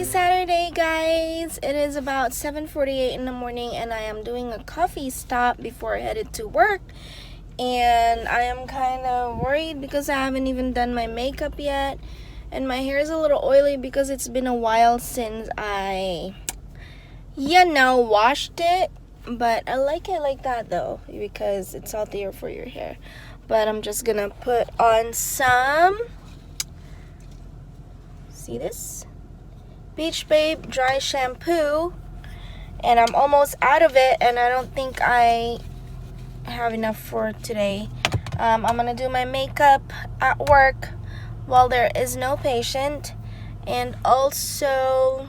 Saturday, guys. It is about 7:48 in the morning and I am doing a coffee stop before I headed to work. And I am kind of worried because I haven't even done my makeup yet. And my hair is a little oily because it's been a while since I, washed it. But I like it like that though because it's healthier for your hair. But I'm just gonna put on some, see this? Beach Babe dry shampoo, and I'm almost out of it and I don't think I have enough for today. I'm gonna do my makeup at work while there is no patient, and also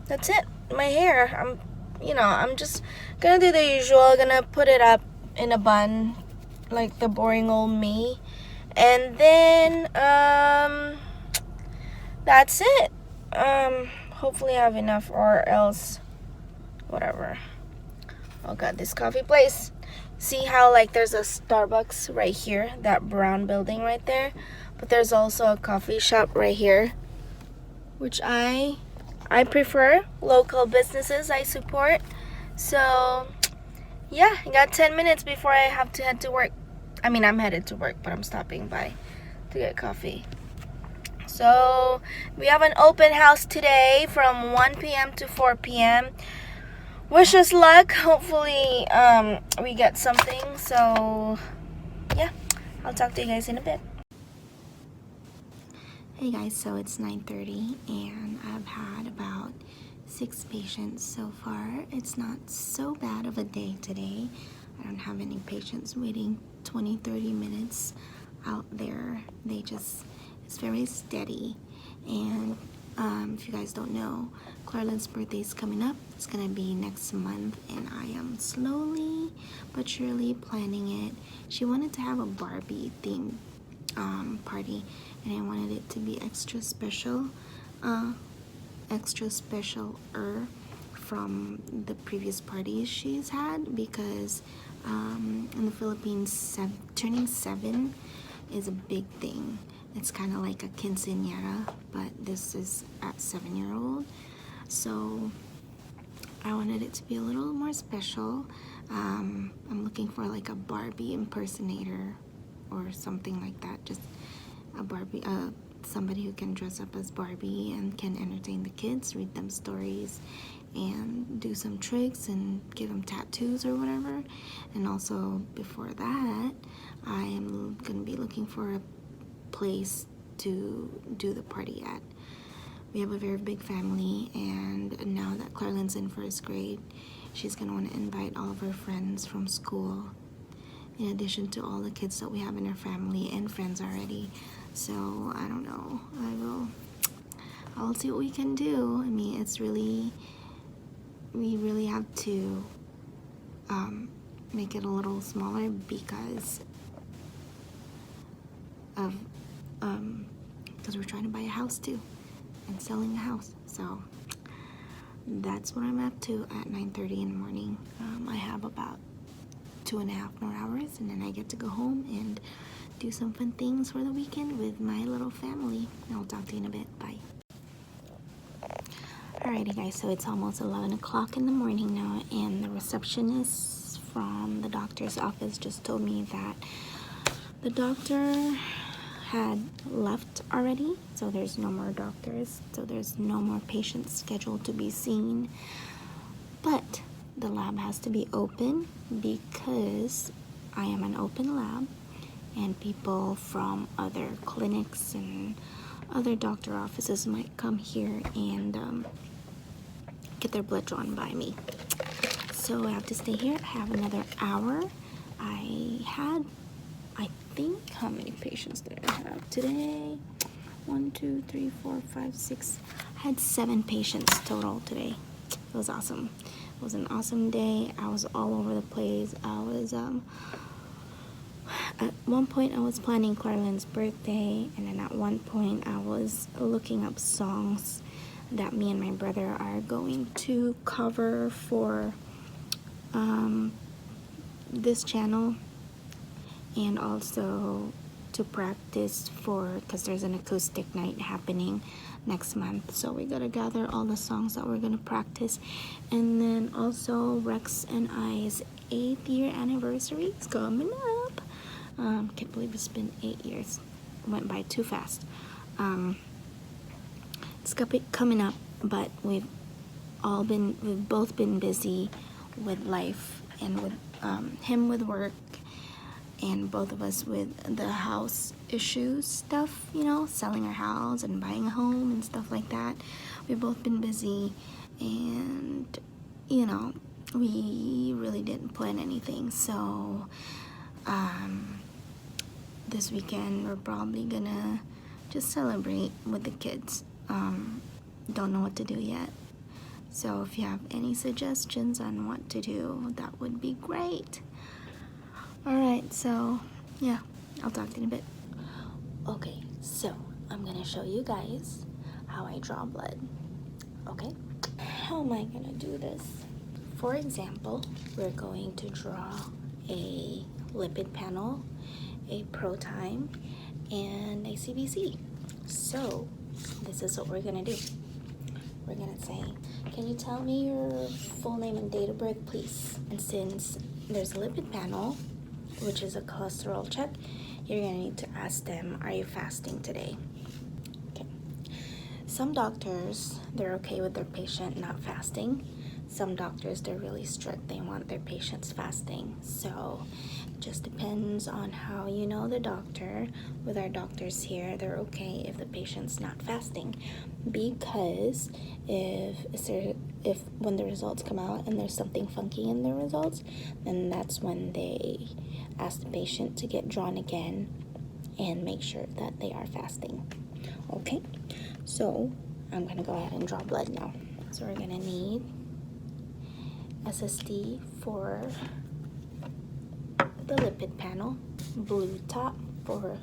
that's it. My hair, I'm just gonna do the usual. Gonna put it up in a bun like the boring old me, and then that's it. Hopefully I have enough, or else whatever. Oh god, this coffee place. See how like there's a Starbucks right here, that brown building right there, but there's also a coffee shop right here, which I prefer. Local businesses I support. So yeah, I got 10 minutes before I have to head to work. I mean, I'm headed to work, but I'm stopping by to get coffee. So we have an open house today from 1 p.m. to 4 p.m. Wish us luck. Hopefully we get something. So yeah, I'll talk to you guys in a bit. Hey guys, so it's 9:30 and I've had about 6 patients so far. It's not so bad of a day today. I don't have any patients waiting 20-30 minutes out there. It's very steady. And if you guys don't know, Clarlin's birthday is coming up. It's gonna be next month and I am slowly but surely planning it. She wanted to have a Barbie themed party, and I wanted it to be extra special from the previous parties she's had, because in the Philippines, turning 7 is a big thing. It's kind of like a quinceañera, but this is at 7-year-old. So I wanted it to be a little more special. I'm looking for like a Barbie impersonator or something like that. Just a Barbie, somebody who can dress up as Barbie and can entertain the kids, read them stories, and do some tricks and give them tattoos or whatever. And also before that, I am gonna be looking for a place to do the party at. We have a very big family, and now that Clarlin's in 1st grade, she's gonna want to invite all of her friends from school, in addition to all the kids that we have in our family and friends already. So I don't know, I'll see what we can do. I mean, we really have to make it a little smaller because we're trying to buy a house too and selling a house. So that's what I'm up to at 9:30 in the morning. I have about 2.5 more hours and then I get to go home and do some fun things for the weekend with my little family. I'll talk to you in a bit. Bye. Alrighty guys, so it's almost 11 o'clock in the morning now, and the receptionist from the doctor's office just told me that the doctor had left already, so there's no more doctors, so there's no more patients scheduled to be seen. But the lab has to be open because I am an open lab, and people from other clinics and other doctor offices might come here and get their blood drawn by me. So I have to stay here. I have another hour. I think, how many patients did I have today? 1, 2, 3, 4, 5, 6. I had 7 patients total today. It was awesome. It was an awesome day. I was all over the place. I was at one point I was planning Clarlin's birthday, and then at one point I was looking up songs that me and my brother are going to cover for this channel. And also to practice for, because there's an acoustic night happening next month. So we gotta gather all the songs that we're gonna practice. And then also Rex and I's 8th year anniversary is coming up. Can't believe it's been 8 years. Went by too fast. It's coming up, but we've both been busy with life, and with him with work, and both of us with the house issues stuff, you know, selling our house and buying a home and stuff like that. We've both been busy, and you know, we really didn't plan anything. So this weekend we're probably gonna just celebrate with the kids. Don't know what to do yet. So if you have any suggestions on what to do, that would be great. Alright, so yeah, I'll talk to you in a bit. Okay, so I'm gonna show you guys how I draw blood. Okay, how am I gonna do this? For example, we're going to draw a lipid panel, a protein, and a CBC. So this is what we're gonna do. We're gonna say, can you tell me your full name and date of birth, please? And since there's a lipid panel, which is a cholesterol check, you're gonna need to ask them, are you fasting today? Okay. Some doctors, they're okay with their patient not fasting. Some doctors, they're really strict. They want their patients fasting. So it just depends on how you know the doctor. With our doctors here, they're okay if the patient's not fasting, because if when the results come out and there's something funky in the results, then that's when they ask the patient to get drawn again and make sure that they are fasting. Okay, so I'm gonna go ahead and draw blood now. So we're gonna need SSD for the lipid panel, blue top for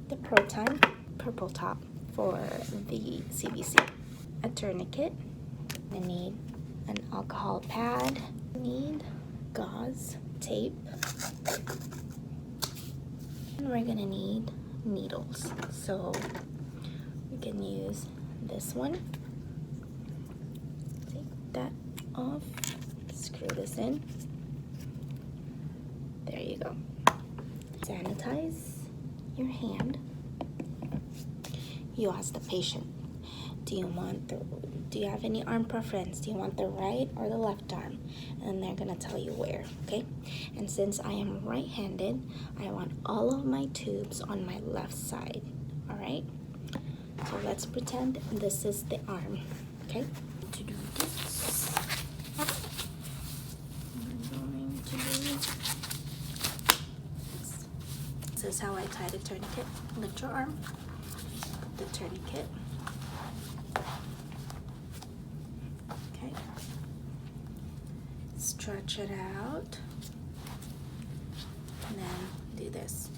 the protein, purple top for the CBC, a tourniquet. I need an alcohol pad, I need gauze, tape, and we're gonna need needles. So we can use this one. Take that off, screw this in. There you go. Sanitize your hand. You ask the patient, do you have any arm preference? Do you want the right or the left arm? And they're gonna tell you where, okay? And since I am right-handed, I want all of my tubes on my left side, all right? So let's pretend this is the arm, okay? To do this, we're going to do this. This is how I tie the tourniquet. Lift your arm, put the tourniquet. Okay. Stretch it out. And then do this.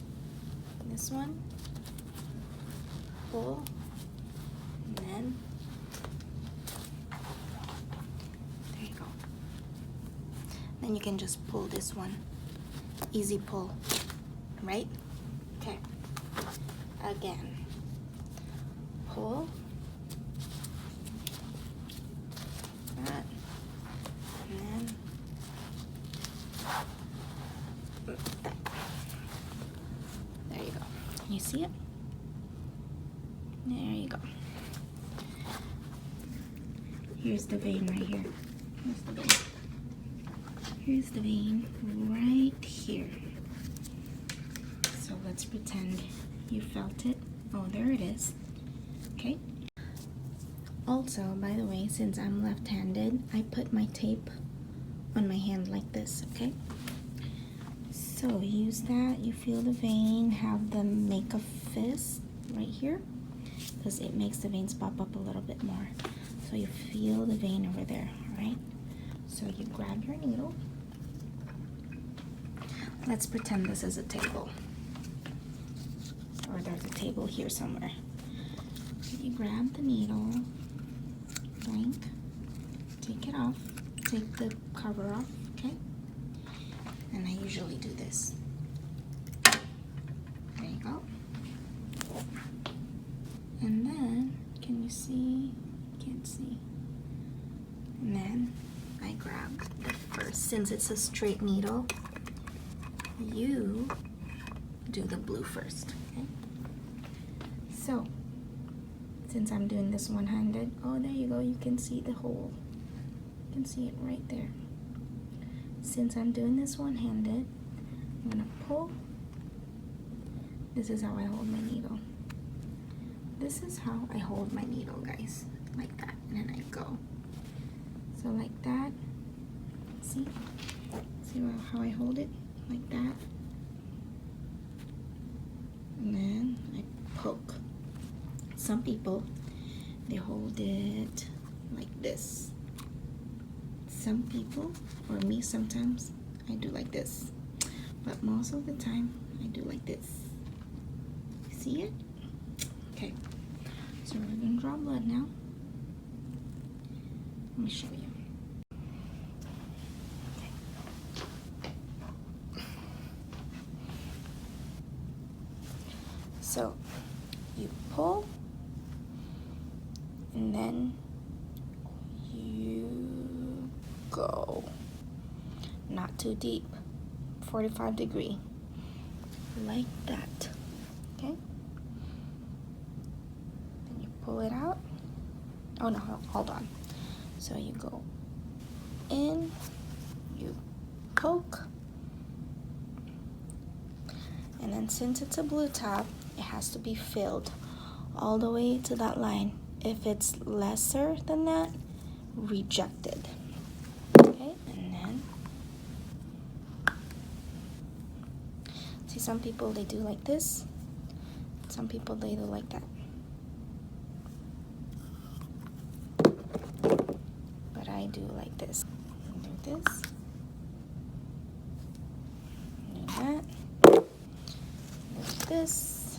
This one. Pull. And then there you go. Then you can just pull this one. Easy pull. Right? Okay. Again. Pull. That. And then that. There you go. You see it? There you go. Here's the vein right here. Here's the vein. Here's the vein right here. So let's pretend you felt it. Oh, there it is. Okay. Also, by the way, since I'm left-handed, I put my tape on my hand like this, okay? So use that, you feel the vein, have them make a fist right here, because it makes the veins pop up a little bit more. So you feel the vein over there, all right? So you grab your needle. Let's pretend this is a table. Or there's a table here somewhere. You grab the needle, blank, take it off, take the cover off, okay? And I usually do this. There you go. you see? Can't see. And then I grab the first, since it's a straight needle, you do the blue first, okay? So, since I'm doing this one-handed, oh, there you go, you can see the hole. You can see it right there. Since I'm doing this one-handed, I'm gonna pull. This is how I hold my needle. This is how I hold my needle, guys. Like that, and then I go. So like that. See how I hold it? Like that. And then I poke. Some people, they hold it like this. Some people, or me sometimes, I do like this. But most of the time, I do like this. See it? Okay. So we're gonna draw blood now. Let me show you. So you pull, and then you go. Not too deep, 45 degree, like that, okay? Then you pull it out. Oh no, hold on. So you go in, you poke, and then since it's a blue tab, it has to be filled all the way to that line. If it's lesser than that, rejected. Okay, and then see, some people they do like this, some people they do like that. But I do like this. Do this. Do that. Do this.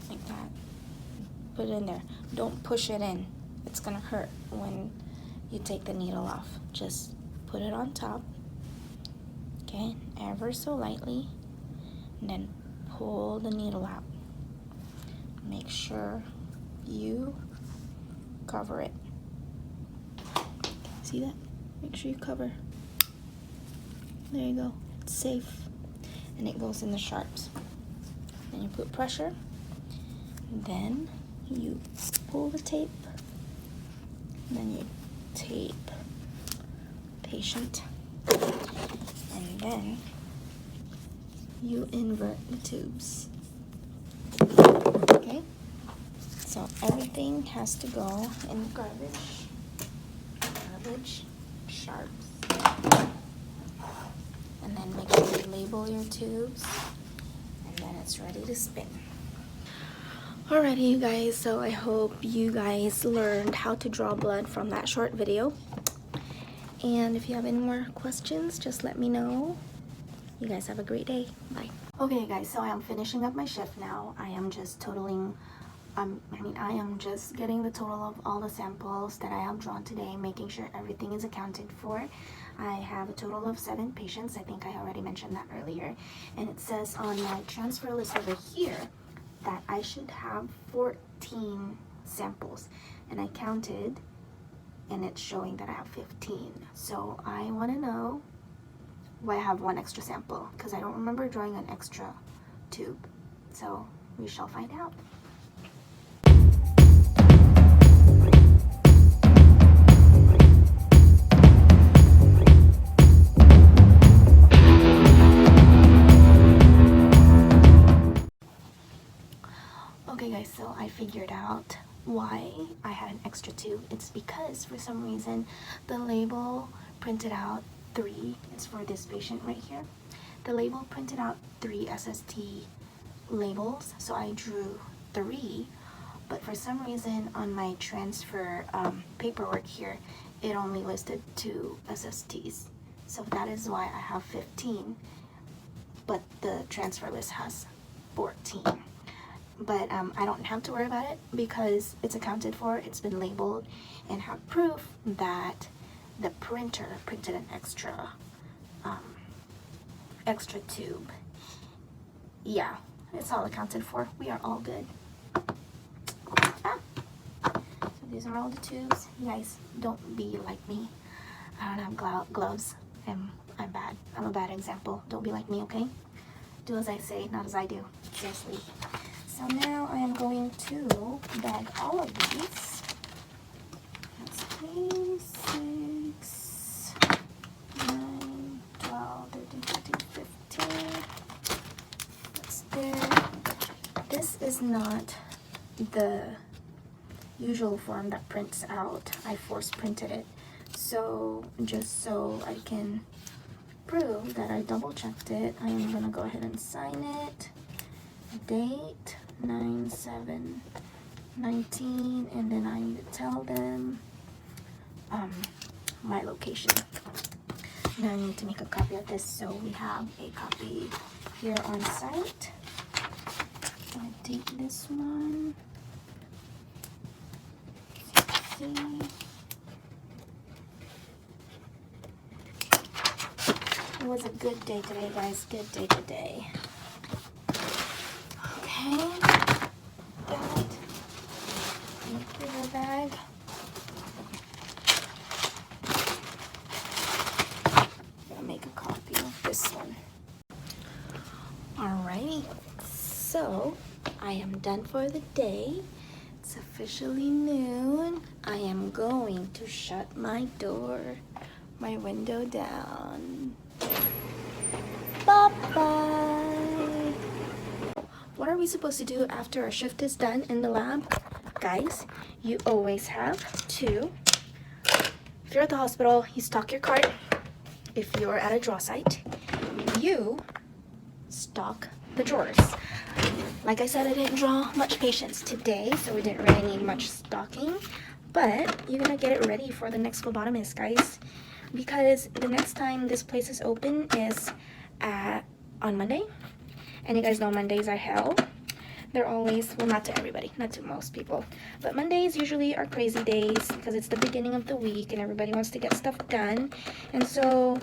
Like that. Put it in there. Don't push it in. It's gonna hurt when you take the needle off. Just put it on top. Okay, ever so lightly. And then pull the needle out. Make sure you cover it. See that? Make sure you cover. There you go. It's safe. And it goes in the sharps. Then you put pressure. Then you pull the tape. Then you tape patient. And then you invert the tubes. Okay? So everything has to go in the garbage. Garbage, sharps. And then make sure you label your tubes. And then it's ready to spin. Alrighty, you guys, so I hope you guys learned how to draw blood from that short video. And if you have any more questions, just let me know. You guys have a great day. Bye. Okay, guys, so I am finishing up my shift now. I am just totaling, I am just getting the total of all the samples that I have drawn today, making sure everything is accounted for. I have a total of 7 patients. I think I already mentioned that earlier. And it says on my transfer list over here that I should have 14 samples. And I counted, and it's showing that I have 15. So I want to know why I have 1 extra sample, because I don't remember drawing an extra tube. So we shall find out. Okay guys, so I figured out why I had an extra tube. It's because for some reason the label printed out 3. It's for this patient right here. The label printed out 3 SST labels, so I drew 3, but for some reason on my transfer paperwork here, it only listed 2 SSTs. So that is why I have 15, but the transfer list has 14. But I don't have to worry about it because it's accounted for, it's been labeled, and have proof that the printer printed an extra tube. Yeah, it's all accounted for. We are all good. These are all the tubes. You guys, don't be like me. I don't have gloves. I'm bad. I'm a bad example. Don't be like me, okay? Do as I say, not as I do. Seriously. So now I am going to bag all of these. That's 3, 6, 9, 12, 13, 14, 15. That's there. This is not the usual form that prints out. I force printed it. So just so I can prove that I double checked it, I am gonna go ahead and sign it. Date 9/7/19, and then I need to tell them my location. Now I need to make a copy of this, so we have a copy here on site. I date this one. See. It was a good day today, guys. Good day today. Okay. That. Bigger bag. I'm gonna make a copy of this one. Alrighty. So I am done for the day. It's officially noon. I am going to shut my door, my window down. Bye-bye. What are we supposed to do after our shift is done in the lab? Guys, you always have to, if you're at the hospital, you stock your cart. If you're at a draw site, you stock the drawers. Like I said, I didn't draw much patients today, so we didn't really need much stocking. But you're gonna get it ready for the next phlebotomist, guys. Because the next time this place is open is on Monday. And you guys know Mondays are hell. They're always, well, not to everybody, not to most people. But Mondays usually are crazy days because it's the beginning of the week and everybody wants to get stuff done. And so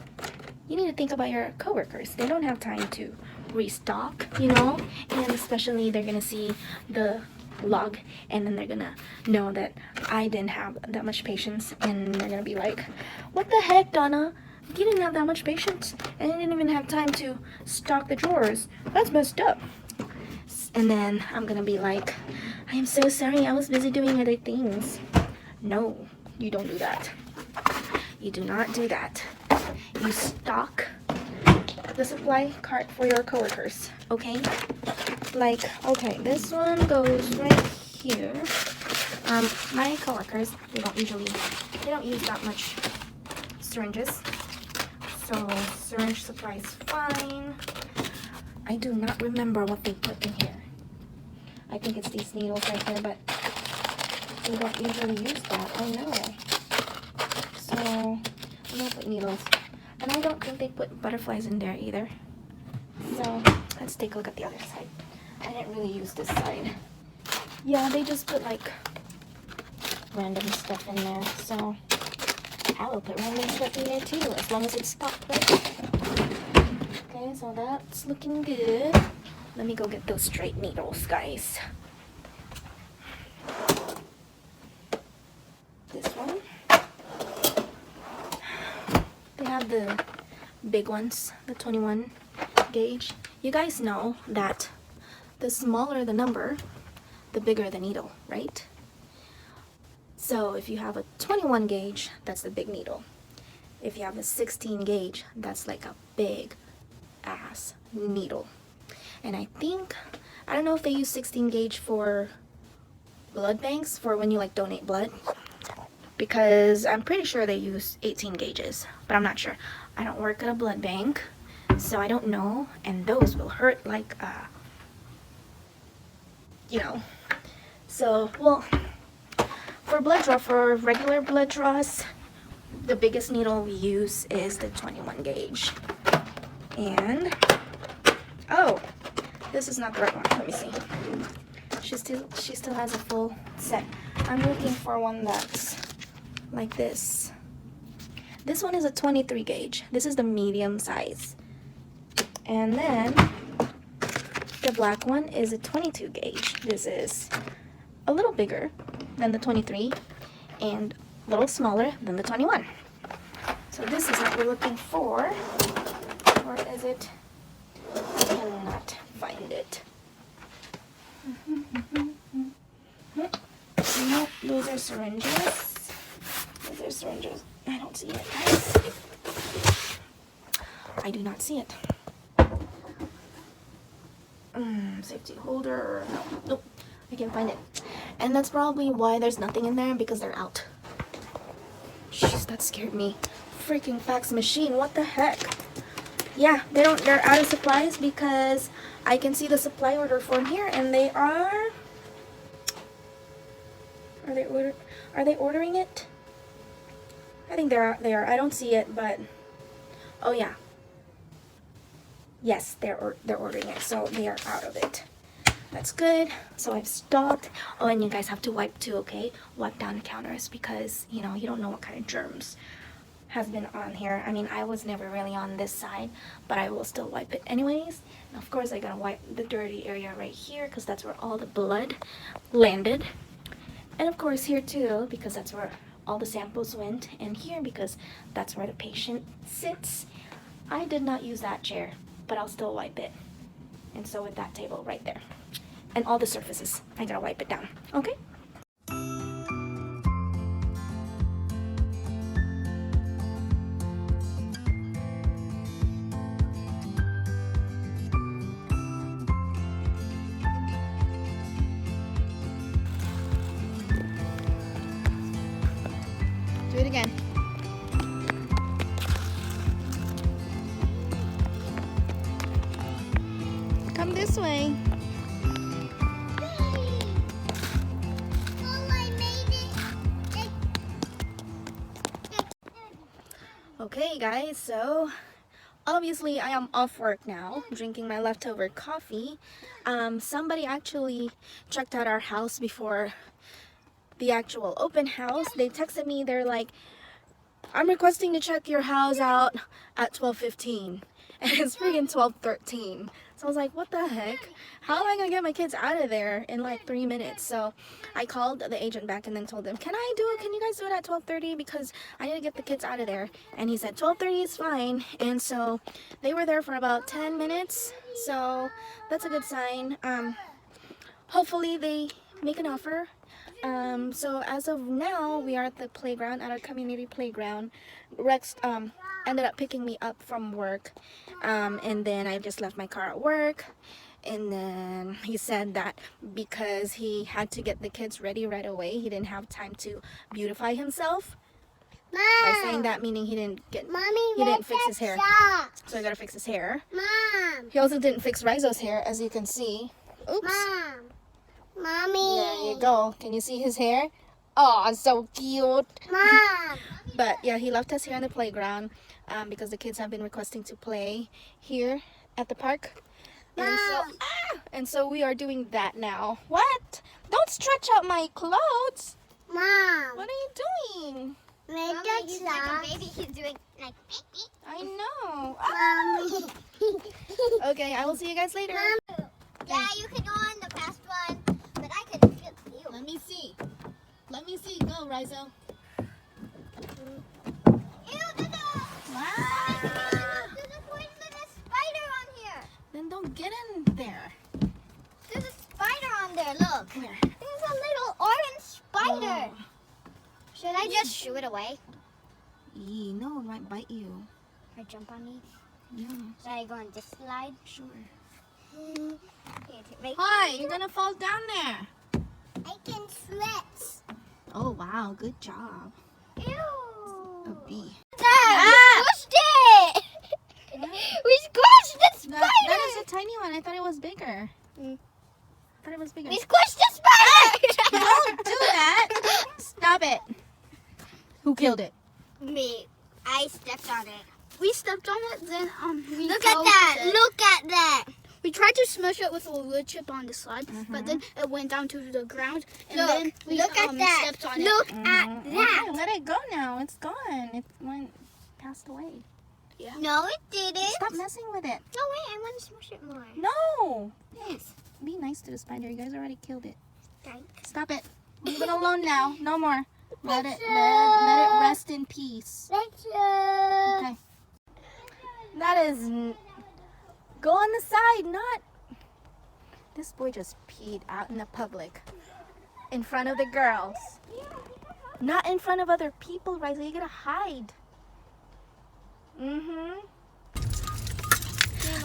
you need to think about your coworkers. They don't have time to restock, you know, and especially they're gonna see the log and then they're gonna know that I didn't have that much patience, and they're gonna be like, what the heck, Donna, you didn't have that much patience and you didn't even have time to stock the drawers. That's messed up. And then I'm gonna be like, I am so sorry, I was busy doing other things. No, you don't do that. You do not do that. You stock the supply cart for your coworkers, okay? Like, okay, this one goes right here. My coworkers, they don't use that much syringes, so syringe supply is fine. I do not remember what they put in here. I think it's these needles right here, but they don't usually use that, I know. So I'm gonna put needles. And I don't think they put butterflies in there either. So let's take a look at the other side. I didn't really use this side. Yeah, they just put like random stuff in there. So I will put random stuff in there too, as long as it's stocked, right? Okay, so that's looking good. Let me go get those straight needles, guys. This one. They have the big ones, the 21 gauge. You guys know that the smaller the number, the bigger the needle, right? So if you have a 21 gauge, that's the big needle. If you have a 16 gauge, that's like a big ass needle. And I don't know if they use 16 gauge for blood banks, for when you like donate blood, because I'm pretty sure they use 18 gauges, but I'm not sure. I don't work at a blood bank, so I don't know, and those will hurt like, you know. So, well, for regular blood draws, the biggest needle we use is the 21 gauge. And, oh, this is not the right one. Let me see. She still has a full set. I'm looking for one that's like this. This one is a 23 gauge. This is the medium size. And then the black one is a 22 gauge. This is a little bigger than the 23. and a little smaller than the 21. So this is what we're looking for. Or is it? I cannot find it. Nope, those are syringes. Those are syringes. I don't see it, guys. I do not see it. Safety holder. No, nope. I can't find it. And that's probably why there's nothing in there, because they're out. Jeez, that scared me. Freaking fax machine. What the heck? Yeah, they're out of supplies, because I can see the supply order form here, and they are they ordering it? I think they are. I don't see it, but oh yeah. Yes, they're ordering it, so they are out of it. That's good. So I've stocked. Oh, and you guys have to wipe too, okay? Wipe down the counters, because you know you don't know what kind of germs has been on here. I mean, I was never really on this side, but I will still wipe it anyways. And of course, I gotta wipe the dirty area right here, because that's where all the blood landed. And of course here too, because that's where all the samples went. And here, because that's where the patient sits. I did not use that chair, but I'll still wipe it. And so with that table right there. And all the surfaces, I gotta wipe it down, okay? Do it again. Come this way. Okay guys, so obviously I am off work now, drinking my leftover coffee. Somebody actually checked out our house before the actual open house. They texted me, they're like, I'm requesting to check your house out at 12:15, and it's freaking 12:13. So I was like, what the heck? How am I gonna get my kids out of there in like 3 minutes? So I called the agent back and then told them, can you guys do it at 12:30, because I need to get the kids out of there. And he said 12:30 is fine. And so they were there for about 10 minutes. So that's a good sign. Hopefully they make an offer. So as of now, we are at the playground, at our community playground. Rex ended up picking me up from work, and then I just left my car at work. And then he said that because he had to get the kids ready right away, he didn't have time to beautify himself. Mom. By saying that, meaning he didn't fix his hair. So I gotta fix his hair. Mom. He also didn't fix Rizo's hair, as you can see. Oops. Mom. Mommy. There you go. Can you see his hair? Oh, so cute. Mom. But yeah, he left us here in the playground because the kids have been requesting to play here at the park. And so we are doing that now. What? Don't stretch out my clothes. Mom. What are you doing? Mommy, he's like a baby. He's doing like baby. I know. Mommy. Okay, I will see you guys later. Mom. Yeah, you can go on the fast one, but I can feel you. Let me see. Let me see. Go, Rizo. Ew, there's a poisonous spider on here. Then don't get in there. There's a spider on there. Look. Where? There's a little orange spider. Oh. Should I just shoo it away? No, it might bite you. Or jump on me? Yeah. Should I go on this slide? Sure. Here, Hi, you're gonna fall down there. I can stretch. Oh wow, good job. Ew. A bee. We squished it. We squished the spider. That is a tiny one. I thought it was bigger. I thought it was bigger. We squished the spider. Don't do that. Stop it. Who killed it? Me. I stepped on it. We stepped on it, then Look at that. Look at that. We tried to smush it with a wood chip on the slide, but then it went down to the ground, and then we look at that. stepped on Look it. at that. Okay, let it go now. It's gone. It passed away. Yeah. No, it didn't. Stop messing with it. No, wait. I want to smush it more. No. Yes. Be nice to the spider. You guys already killed it. Thanks. Stop it. Leave it alone now. No more. Let it rest in peace. Okay. That is... Go on the side, not... This boy just peed out in the public. In front of the girls. Not in front of other people, Riza. You gotta hide.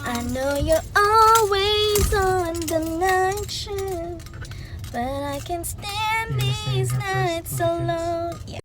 I know you're always on the night shift, but I can stand these nights alone. Yeah.